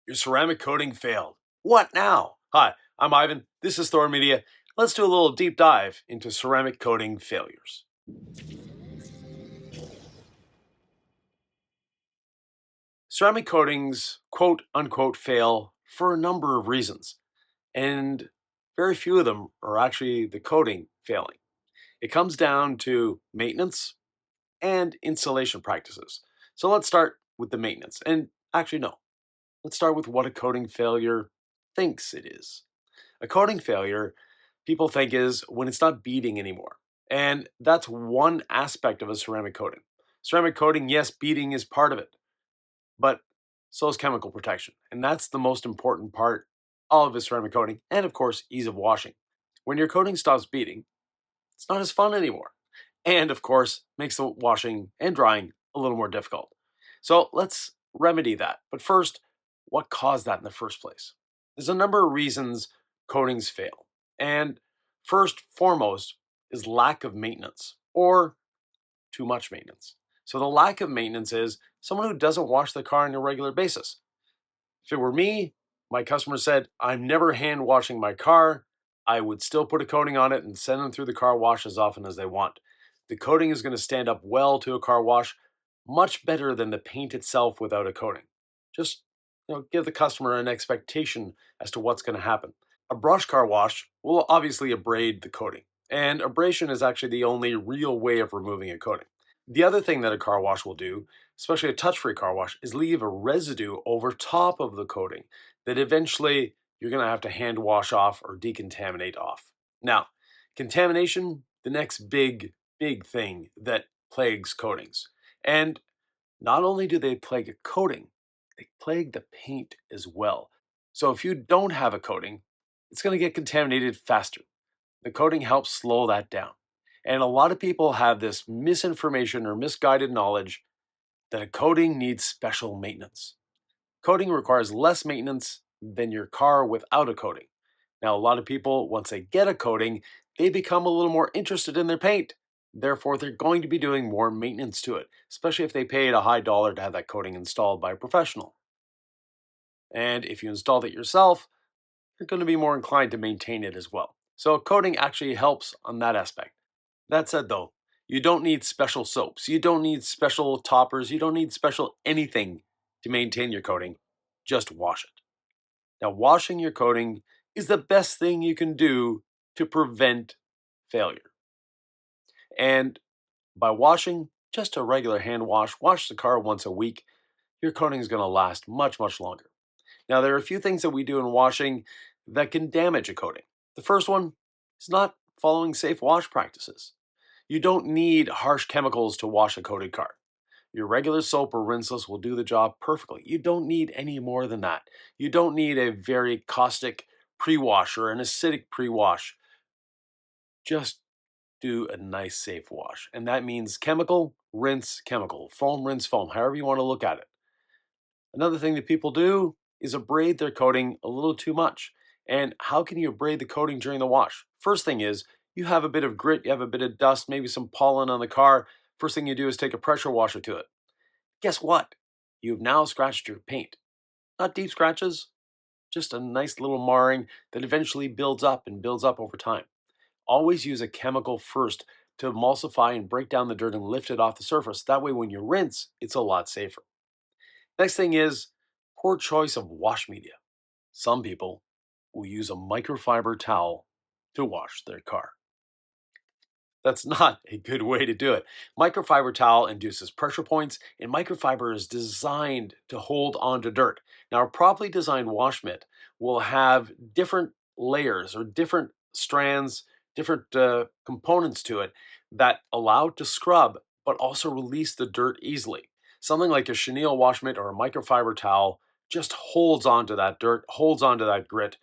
Your ceramic coating failed. What now? Hi, I'm Ivan. This is Thor Media. Let's do a little deep dive into ceramic coating failures. Ceramic coatings, quote unquote, fail for a number of reasons, and very few of them are actually the coating failing. It comes down to maintenance and installation practices. So let's start with the maintenance. And actually, no, let's start with what a coating failure thinks it is. A coating failure, people think, is when it's not beading anymore. And that's one aspect of a ceramic coating. Ceramic coating, yes, beading is part of it, but so is chemical protection. And that's the most important part of a ceramic coating. And of course, ease of washing. When your coating stops beading, it's not as fun anymore. And of course, makes the washing and drying a little more difficult. So let's remedy that. But first, what caused that in the first place? There's a number of reasons coatings fail. And first, foremost, is lack of maintenance or too much maintenance. So the lack of maintenance is someone who doesn't wash the car on a regular basis. If it were me, my customer said, I'm never hand washing my car. I would still put a coating on it and send them through the car wash as often as they want. The coating is going to stand up well to a car wash, much better than the paint itself without a coating. Just give the customer an expectation as to what's going to happen. A brush car wash will obviously abrade the coating, and abrasion is actually the only real way of removing a coating. The other thing that a car wash will do, especially a touch-free car wash, is leave a residue over top of the coating that eventually you're going to have to hand wash off or decontaminate off. Now, contamination, the next big thing that plagues coatings. And not only do they plague a coating, they plague the paint as well. So if you don't have a coating, it's going to get contaminated faster. The coating helps slow that down. And a lot of people have this misinformation or misguided knowledge that a coating needs special maintenance. Coating requires less maintenance than your car without a coating. Now, a lot of people, once they get a coating, they become a little more interested in their paint. Therefore, they're going to be doing more maintenance to it, especially if they paid a high dollar to have that coating installed by a professional. And if you installed it yourself, you're going to be more inclined to maintain it as well. So, coating actually helps on that aspect. That said, though, you don't need special soaps, you don't need special toppers, you don't need special anything to maintain your coating. Just wash it. Now, washing your coating is the best thing you can do to prevent failure. And by washing, just a regular hand wash the car once a week, your coating is going to last much longer. Now, there are a few things that we do in washing that can damage a coating. The first one is not following safe wash practices. You don't need harsh chemicals to wash a coated car. Your regular soap or rinseless will do the job perfectly. You don't need any more than that. You don't need a very caustic pre-wash or an acidic pre-wash. Just do a nice safe wash. And that means chemical, rinse, chemical, foam, rinse, foam, however you want to look at it. Another thing that people do is abrade their coating a little too much. And how can you abrade the coating during the wash? First thing is, you have a bit of grit, you have a bit of dust, maybe some pollen on the car. First thing you do is take a pressure washer to it. Guess what? You've now scratched your paint. Not deep scratches, just a nice little marring that eventually builds up and builds up over time. Always use a chemical first to emulsify and break down the dirt and lift it off the surface. That way, when you rinse, it's a lot safer. Next thing is poor choice of wash media. Some people will use a microfiber towel to wash their car. That's not a good way to do it. Microfiber towel induces pressure points, and microfiber is designed to hold onto dirt. Now, a properly designed wash mitt will have different layers or different strands, different components to it that allow it to scrub, but also release the dirt easily. Something like a chenille wash mitt or a microfiber towel just holds onto that dirt, holds onto that grit,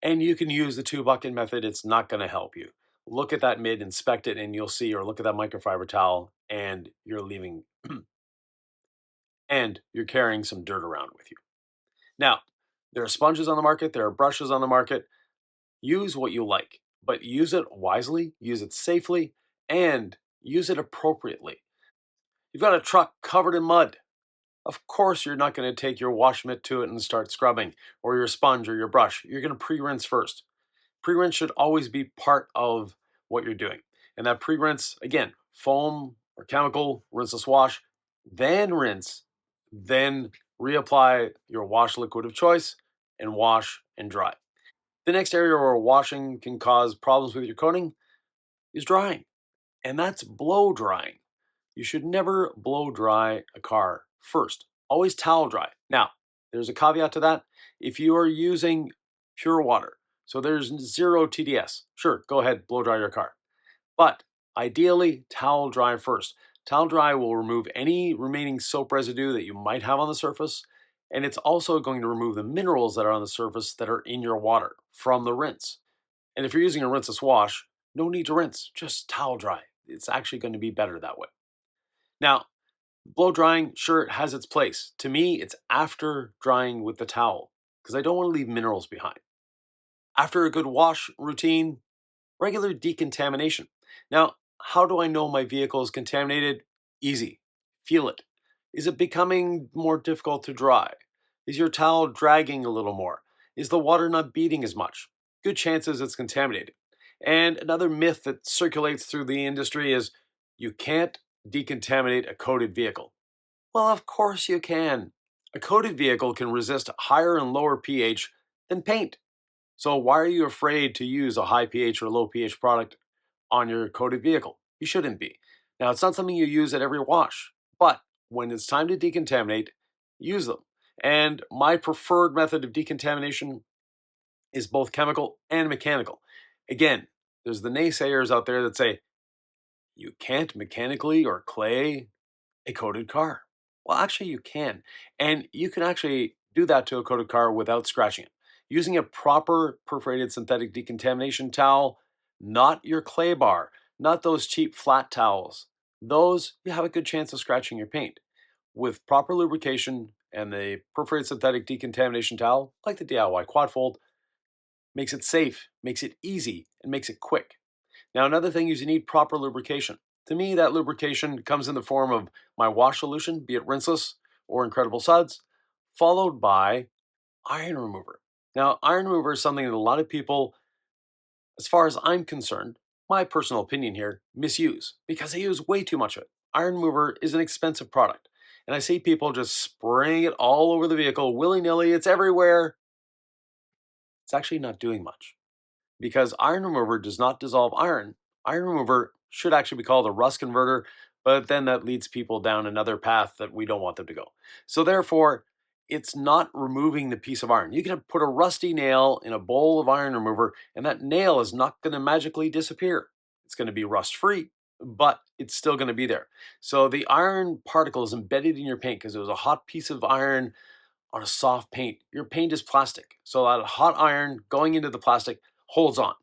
and you can use the two bucket method. It's not going to help you. Look at that mid, inspect it, and you'll see, or look at that microfiber towel, and you're leaving, and you're carrying some dirt around with you. Now, there are sponges on the market, there are brushes on the market. Use what you like, but use it wisely, use it safely, and use it appropriately. You've got a truck covered in mud. Of course, you're not going to take your wash mitt to it and start scrubbing, or your sponge or your brush. You're going to pre-rinse first. Pre-rinse should always be part of what you're doing. And that pre-rinse, again, foam or chemical, rinseless wash, then rinse, then reapply your wash liquid of choice and wash and dry. The next area where washing can cause problems with your coating is drying, and that's blow drying. You should never blow dry a car first. Always towel dry. Now, there's a caveat to that. If you are using pure water, so there's zero TDS, sure, go ahead, blow dry your car. But ideally, towel dry first. Towel dry will remove any remaining soap residue that you might have on the surface, and it's also going to remove the minerals that are on the surface that are in your water from the rinse. And if you're using a rinseless wash, no need to rinse, just towel dry. It's actually going to be better that way. Now, blow drying, sure, it has its place. To me, it's after drying with the towel because I don't want to leave minerals behind. After a good wash routine, regular decontamination. Now, how do I know my vehicle is contaminated? Easy. Feel it. Is it becoming more difficult to dry? Is your towel dragging a little more? Is the water not beating as much? Good chances it's contaminated. And another myth that circulates through the industry is you can't decontaminate a coated vehicle. Well, of course you can. A coated vehicle can resist higher and lower pH than paint. So why are you afraid to use a high pH or low pH product on your coated vehicle? You shouldn't be. Now, it's not something you use at every wash, but when it's time to decontaminate, use them. And my preferred method of decontamination is both chemical and mechanical. Again, there's the naysayers out there that say you can't mechanically or clay a coated car. Well, actually, you can. And you can actually do that to a coated car without scratching it. Using a proper perforated synthetic decontamination towel, not your clay bar, not those cheap flat towels. Those, you have a good chance of scratching your paint. With proper lubrication and the perforated synthetic decontamination towel, like the DIY Quadfold, makes it safe, makes it easy, and makes it quick. Now, another thing is you need proper lubrication. To me, that lubrication comes in the form of my wash solution, be it rinseless or Incredible Suds, followed by iron remover. Now, iron remover is something that a lot of people, as far as I'm concerned, my personal opinion here, misuse because they use way too much of it. Iron remover is an expensive product. And I see people just spraying it all over the vehicle willy nilly, it's everywhere. It's actually not doing much because iron remover does not dissolve iron. Iron remover should actually be called a rust converter, but then that leads people down another path that we don't want them to go. So therefore, it's not removing the piece of iron. You can put a rusty nail in a bowl of iron remover, and that nail is not going to magically disappear. It's going to be rust free, but it's still going to be there. So the iron particle is embedded in your paint because it was a hot piece of iron on a soft paint. Your paint is plastic. So that hot iron going into the plastic holds on.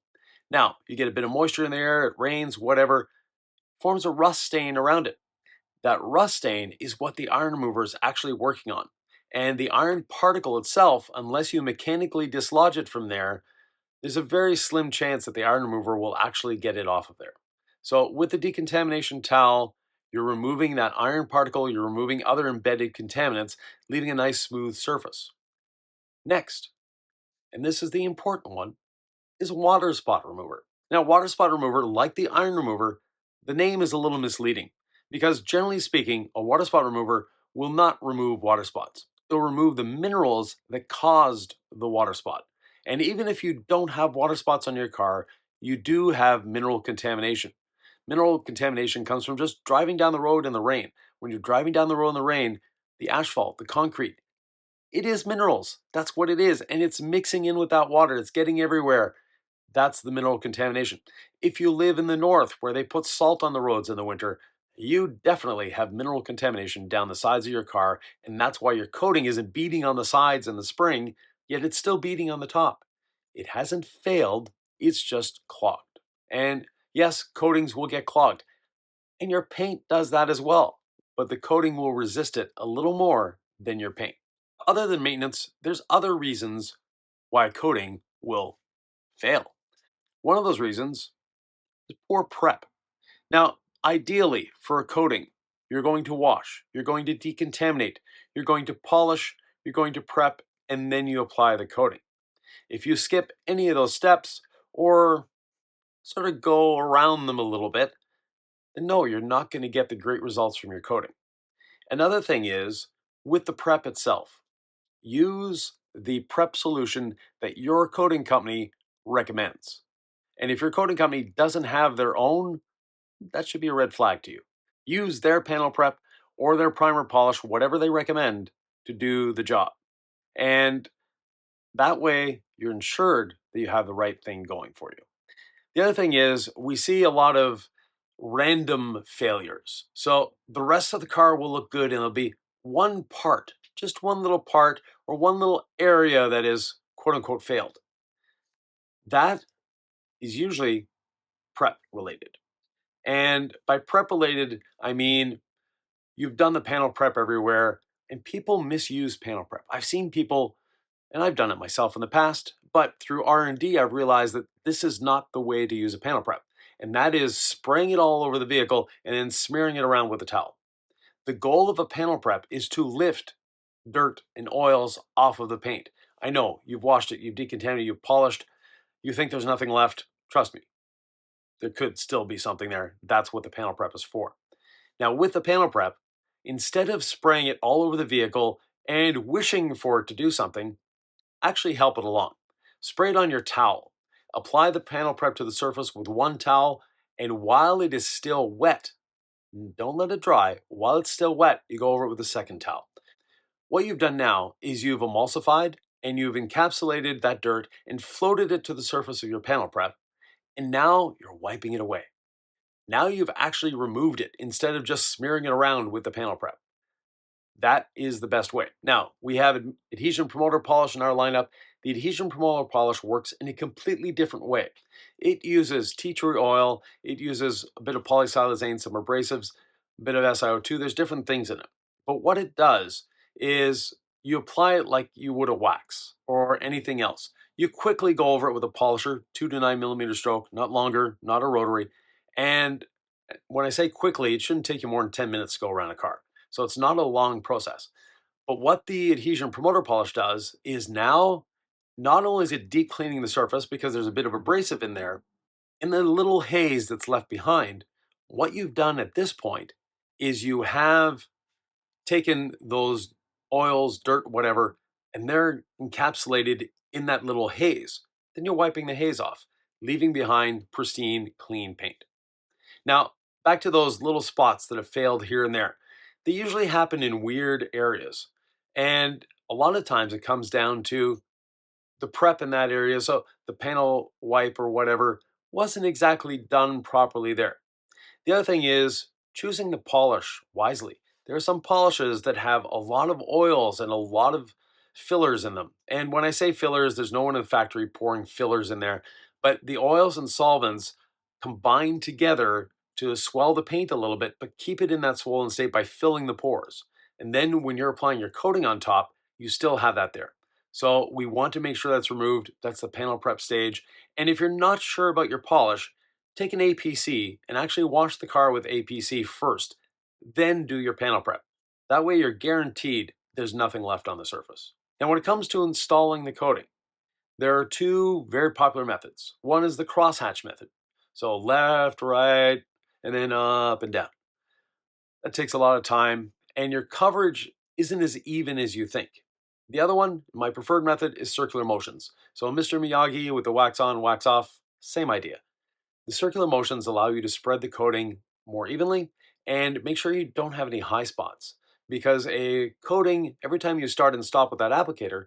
Now, you get a bit of moisture in the air, it rains, whatever, forms a rust stain around it. That rust stain is what the iron remover is actually working on. And the iron particle itself, unless you mechanically dislodge it from there, there's a very slim chance that the iron remover will actually get it off of there. So with the decontamination towel, you're removing that iron particle, you're removing other embedded contaminants, leaving a nice smooth surface. Next, and this is the important one, is water spot remover. Now, water spot remover, like the iron remover, the name is a little misleading because generally speaking, a water spot remover will not remove water spots. It'll remove the minerals that caused the water spot. And even if you don't have water spots on your car, you do have mineral contamination. Mineral contamination comes from just driving down the road in the rain. When you're driving down the road in the rain, the asphalt, the concrete, it is minerals. That's what it is. And it's mixing in with that water. It's getting everywhere. That's the mineral contamination. If you live in the north where they put salt on the roads in the winter, you definitely have mineral contamination down the sides of your car. And that's why your coating isn't beating on the sides in the spring, yet it's still beating on the top. It hasn't failed, it's just clogged. And yes, coatings will get clogged. And your paint does that as well. But the coating will resist it a little more than your paint. Other than maintenance, there's other reasons why a coating will fail. One of those reasons is poor prep. Now, ideally for a coating, you're going to wash, you're going to decontaminate, you're going to polish, you're going to prep, and then you apply the coating. If you skip any of those steps or sort of go around them a little bit, then no, you're not going to get the great results from your coating. Another thing is with the prep itself, use the prep solution that your coating company recommends. And if your coating company doesn't have their own, that should be a red flag to you. Use their panel prep or their primer polish, whatever they recommend, to do the job. And that way, you're ensured that you have the right thing going for you. The other thing is, we see a lot of random failures. So the rest of the car will look good and it'll be one part, just one little part or one little area that is quote unquote failed. That is usually prep related. And by prep related, I mean you've done the panel prep everywhere and people misuse panel prep. I've seen people, and I've done it myself in the past, but through R&D I've realized that this is not the way to use a panel prep. And that is spraying it all over the vehicle and then smearing it around with a towel. The goal of a panel prep is to lift dirt and oils off of the paint. I know you've washed it, you've decontaminated, you've polished, you think there's nothing left. Trust me, there could still be something there. That's what the panel prep is for. Now, with the panel prep, instead of spraying it all over the vehicle and wishing for it to do something, actually help it along. Spray it on your towel. Apply the panel prep to the surface with one towel, and while it is still wet, don't let it dry. While it's still wet, you go over it with a second towel. What you've done now is you've emulsified and you've encapsulated that dirt and floated it to the surface of your panel prep, and now you're wiping it away. Now you've actually removed it instead of just smearing it around with the panel prep. That is the best way. Now, we have adhesion promoter polish in our lineup. The adhesion promoter polish works in a completely different way. It uses tea tree oil, it uses a bit of polysiloxane, some abrasives, a bit of SiO2. There's different things in it. But what it does is you apply it like you would a wax or anything else. You quickly go over it with a polisher, 2 to 9 millimeter stroke, not longer, not a rotary. And when I say quickly, it shouldn't take you more than 10 minutes to go around a car. So it's not a long process. But what the adhesion promoter polish does is now, not only is it deep cleaning the surface because there's a bit of abrasive in there, and the little haze that's left behind, what you've done at this point is you have taken those oils, dirt, whatever, and they're encapsulated in that little haze. Then you're wiping the haze off, leaving behind pristine, clean paint. Now, back to those little spots that have failed here and there. They usually happen in weird areas. And a lot of times it comes down to the prep in that area. So the panel wipe or whatever wasn't exactly done properly there. The other thing is choosing the polish wisely. There are some polishes that have a lot of oils and a lot of fillers in them. And when I say fillers, there's no one in the factory pouring fillers in there, but the oils and solvents combine together to swell the paint a little bit, but keep it in that swollen state by filling the pores. And then when you're applying your coating on top, you still have that there. So we want to make sure that's removed. That's the panel prep stage. And if you're not sure about your polish, take an APC and actually wash the car with APC first, then do your panel prep. That way you're guaranteed there's nothing left on the surface. Now, when it comes to installing the coating, there are two very popular methods. One is the crosshatch method. So left, right, and then up and down. That takes a lot of time, and your coverage isn't as even as you think. The other one, my preferred method, is circular motions. So Mr. Miyagi with the wax on, wax off, same idea. The circular motions allow you to spread the coating more evenly and make sure you don't have any high spots. Because a coating, every time you start and stop with that applicator,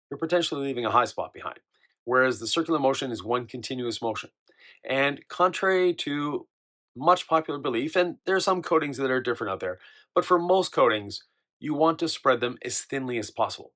you're potentially leaving a high spot behind. Whereas the circular motion is one continuous motion. And contrary to much popular belief, and there are some coatings that are different out there, but for most coatings, you want to spread them as thinly as possible.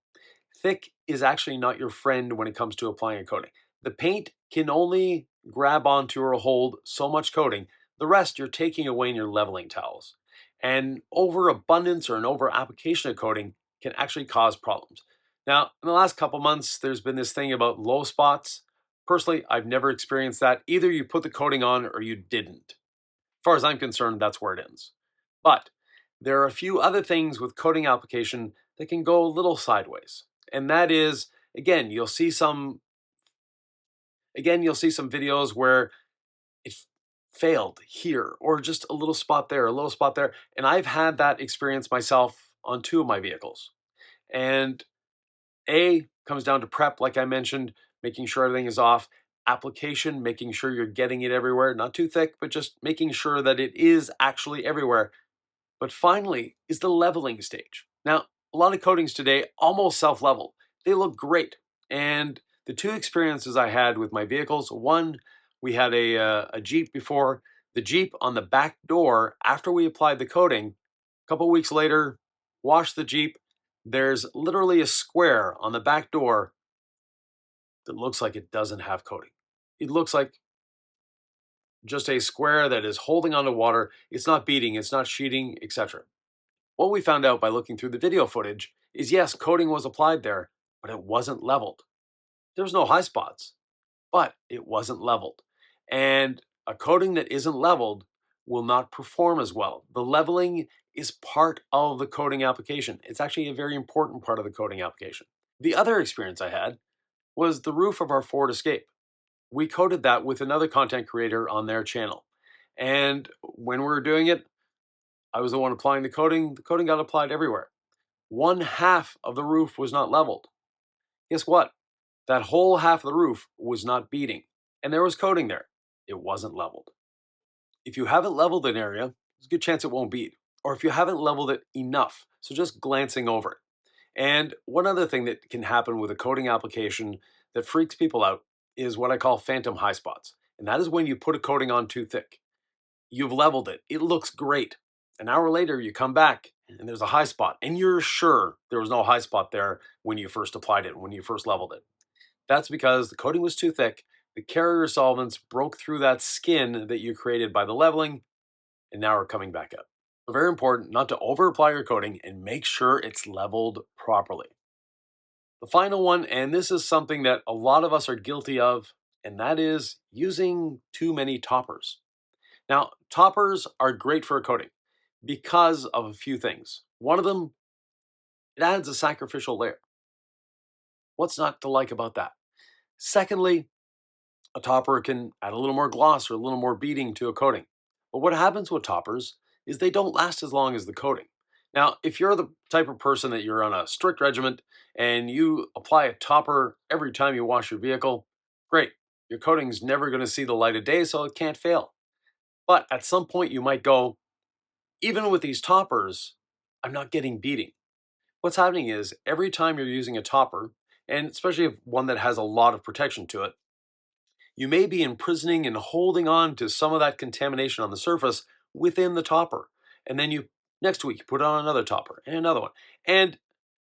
Thick is actually not your friend when it comes to applying a coating. The paint can only grab onto or hold so much coating. The rest you're taking away in your leveling towels. And overabundance or an over application of coating can actually cause problems. Now, in the last couple months, there's been this thing about low spots. Personally, I've never experienced that. Either you put the coating on or you didn't. As far as I'm concerned, that's where it ends. But There are a few other things with coating application that can go a little sideways. And that is, again, you'll see some videos where it failed here or just a little spot there, a little spot there. And I've had that experience myself on two of my vehicles. And comes down to prep, like I mentioned, making sure everything is off. Application, making sure you're getting it everywhere, not too thick, but just making sure that it is actually everywhere. But finally is the leveling stage. Now, a lot of coatings today almost self-level. They look great. And the two experiences I had with my vehicles, one, we had a Jeep before. The Jeep on the back door, after we applied the coating, a couple weeks later, washed the Jeep. There's literally a square on the back door that looks like it doesn't have coating. It looks like just a square that is holding onto water. It's not beading, it's not sheeting, etc. What we found out by looking through the video footage is yes, coating was applied there, but it wasn't leveled. There was no high spots, but it wasn't leveled. And a coating that isn't leveled will not perform as well. The leveling is part of the coating application. It's actually a very important part of the coating application. The other experience I had was the roof of our Ford Escape. We coated that with another content creator on their channel. And when we were doing it, I was the one applying the coating. The coating got applied everywhere. One half of the roof was not leveled. Guess what? That whole half of the roof was not beading, and there was coating there. It wasn't leveled. If you haven't leveled an area, there's a good chance it won't bead, or if you haven't leveled it enough, so just glancing over it. And one other thing that can happen with a coating application that freaks people out is what I call phantom high spots. And that is when you put a coating on too thick. You've leveled it. It looks great. An hour later, you come back and there's a high spot, and you're sure there was no high spot there when you first applied it, when you first leveled it. That's because the coating was too thick. The carrier solvents broke through that skin that you created by the leveling, and now are coming back up. So very important not to over apply your coating and make sure it's leveled properly. The final one, and this is something that a lot of us are guilty of, and that is using too many toppers. Now, toppers are great for a coating because of a few things. One of them, it adds a sacrificial layer. What's not to like about that? Secondly, a topper can add a little more gloss or a little more beading to a coating. But what happens with toppers is they don't last as long as the coating. Now, if you're the type of person that you're on a strict regimen and you apply a topper every time you wash your vehicle, great. Your coating's never going to see the light of day, so it can't fail. But at some point, you might go, even with these toppers, I'm not getting beading. What's happening is every time you're using a topper, and especially if one that has a lot of protection to it, you may be imprisoning and holding on to some of that contamination on the surface within the topper. And then next week, you put on another topper and another one. And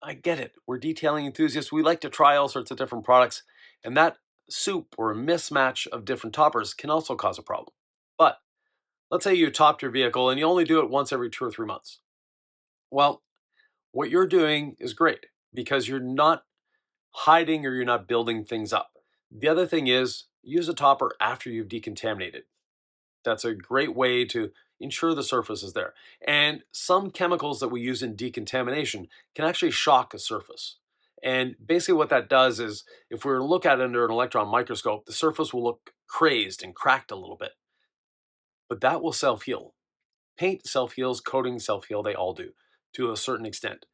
I get it. We're detailing enthusiasts. We like to try all sorts of different products. And that soup or mismatch of different toppers can also cause a problem. But let's say you topped your vehicle and you only do it once every 2 or 3 months. Well, what you're doing is great because you're not hiding or you're not building things up. The other thing is use a topper after you've decontaminated. That's a great way to ensure the surface is there. And some chemicals that we use in decontamination can actually shock a surface. And basically what that does is if we were to look at it under an electron microscope, the surface will look crazed and cracked a little bit. But that will self-heal. Paint self-heals, coating self-heal, they all do to a certain extent.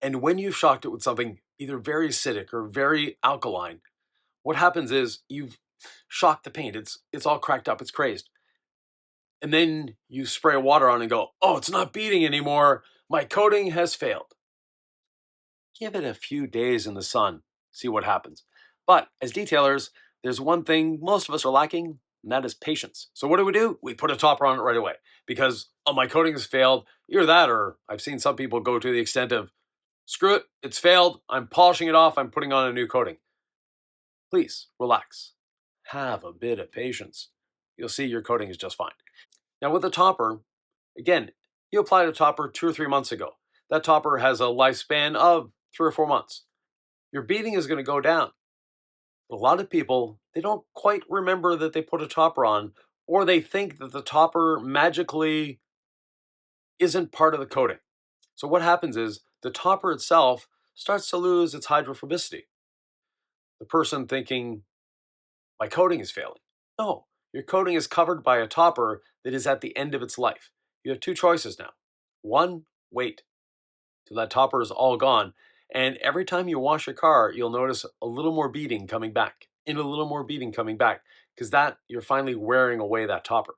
And when you've shocked it with something either very acidic or very alkaline, what happens is you've shocked the paint. It's all cracked up, it's crazed. And then you spray water on and go, oh, it's not beading anymore. My coating has failed. Give it a few days in the sun, see what happens. But as detailers, there's one thing most of us are lacking, and that is patience. So what do? We put a topper on it right away because, oh, my coating has failed. Either that, or I've seen some people go to the extent of, screw it, it's failed. I'm polishing it off. I'm putting on a new coating. Please relax. Have a bit of patience. You'll see your coating is just fine. Now with a topper, again, you applied a topper 2 or 3 months ago. That topper has a lifespan of 3 or 4 months. Your beading is going to go down. But a lot of people, they don't quite remember that they put a topper on, or they think that the topper magically isn't part of the coating. So what happens is the topper itself starts to lose its hydrophobicity. The person thinking, my coating is failing. No, your coating is covered by a topper that is at the end of its life. You have two choices now. One, wait till that topper is all gone. And every time you wash your car, you'll notice a little more beading coming back and a little more beading coming back because that you're finally wearing away that topper.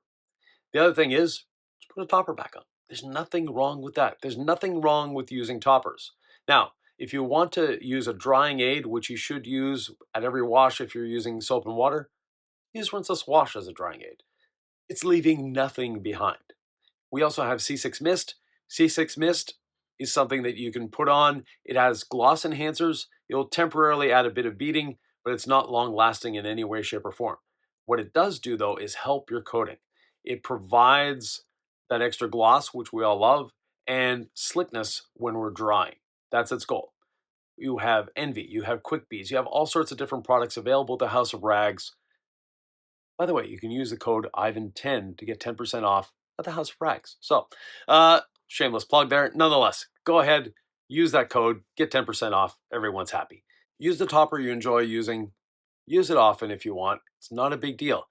The other thing is just put a topper back on. There's nothing wrong with that. There's nothing wrong with using toppers. Now, if you want to use a drying aid, which you should use at every wash if you're using soap and water, use rinseless wash as a drying aid. It's leaving nothing behind. We also have C6 Mist. C6 Mist is something that you can put on. It has gloss enhancers. It'll temporarily add a bit of beading, but it's not long lasting in any way, shape, or form. What it does do, though, is help your coating. It provides that extra gloss, which we all love, and slickness when we're drying. That's its goal. You have Envy, you have Quick Bees, you have all sorts of different products available at the House of Rags. By the way, you can use the code Ivan10 to get 10% off at the House of Rags. So, shameless plug there. Nonetheless, go ahead, use that code, get 10% off. Everyone's happy. Use the topper you enjoy using. Use it often if you want. It's not a big deal.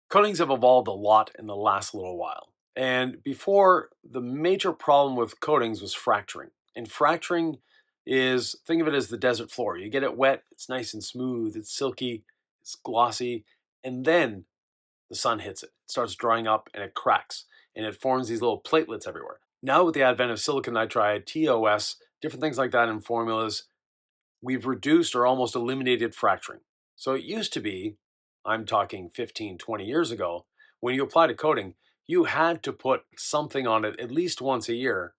Coatings have evolved a lot in the last little while. And before, the major problem with coatings was fracturing. And fracturing is, think of it as the desert floor. You get it wet, it's nice and smooth, it's silky, it's glossy, and then the sun hits it. It starts drying up and it cracks and it forms these little platelets everywhere. Now, with the advent of silicon nitride, TOS, different things like that in formulas, we've reduced or almost eliminated fracturing. So it used to be, I'm talking 15, 20 years ago, when you applied a coating, you had to put something on it at least once a year,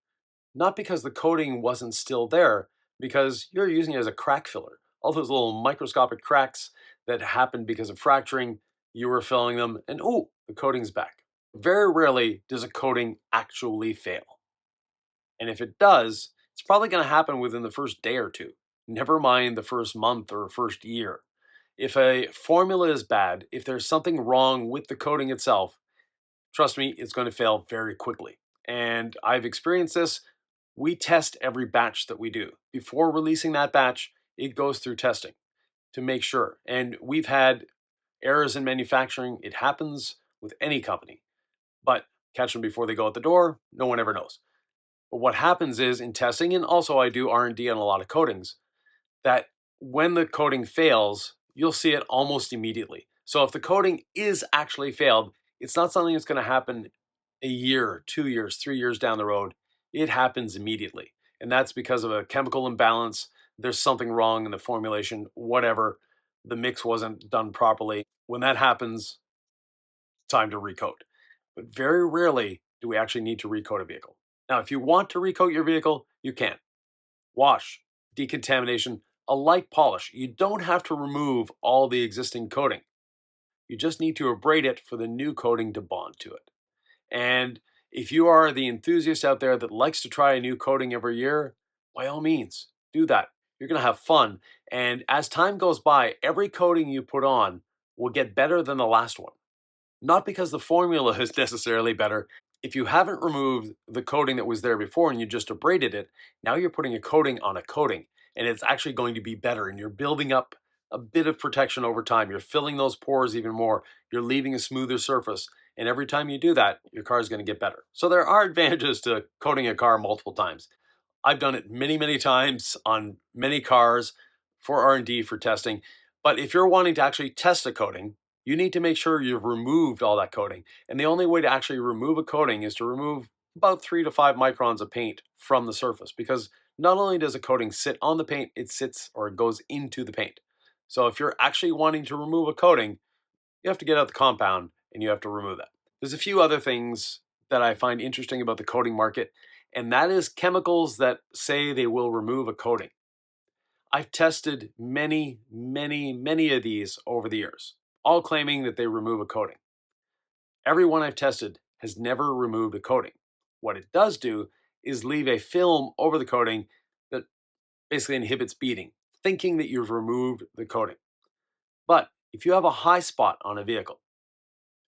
not because the coating wasn't still there, because you're using it as a crack filler. All those little microscopic cracks that happened because of fracturing, you were filling them, and oh, the coating's back. Very rarely does a coating actually fail. And if it does, it's probably going to happen within the first day or two, never mind the first month or first year. If a formula is bad, if there's something wrong with the coating itself, trust me, it's going to fail very quickly. And I've experienced this. We test every batch that we do. Before releasing that batch, it goes through testing to make sure. And we've had errors in manufacturing. It happens with any company. But catch them before they go out the door, no one ever knows. But what happens is in testing, and also I do R&D on a lot of coatings, that when the coating fails, you'll see it almost immediately. So if the coating is actually failed, it's not something that's going to happen a year, 2 years, 3 years down the road. It happens immediately. And that's because of a chemical imbalance. There's something wrong in the formulation, whatever. The mix wasn't done properly. When that happens, time to recoat. But very rarely do we actually need to recoat a vehicle. Now, if you want to recoat your vehicle, you can. Wash, decontamination, a light polish. You don't have to remove all the existing coating. You just need to abrade it for the new coating to bond to it. And if you are the enthusiast out there that likes to try a new coating every year, by all means, do that. You're going to have fun. And as time goes by, every coating you put on will get better than the last one. Not because the formula is necessarily better. If you haven't removed the coating that was there before and you just abraded it, now you're putting a coating on a coating and it's actually going to be better and you're building up a bit of protection over time. You're filling those pores even more. You're leaving a smoother surface. And every time you do that, your car is going to get better. So there are advantages to coating a car multiple times. I've done it many, many times on many cars for R&D for testing. But if you're wanting to actually test a coating, you need to make sure you've removed all that coating. And the only way to actually remove a coating is to remove about 3 to 5 microns of paint from the surface because not only does a coating sit on the paint, it sits or it goes into the paint. So if you're actually wanting to remove a coating, you have to get out the compound and you have to remove that. There's a few other things that I find interesting about the coating market, and that is chemicals that say they will remove a coating. I've tested many, many, many of these over the years, all claiming that they remove a coating. Every one I've tested has never removed a coating. What it does do is leave a film over the coating that basically inhibits beading, thinking that you've removed the coating. But if you have a high spot on a vehicle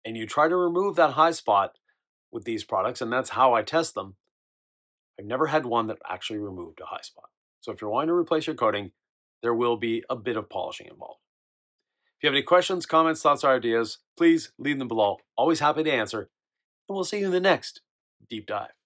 and you try to remove that high spot with these products, and that's how I test them, I've never had one that actually removed a high spot. So if you're wanting to replace your coating, there will be a bit of polishing involved. If you have any questions, comments, thoughts, or ideas, please leave them below. Always happy to answer, and we'll see you in the next deep dive.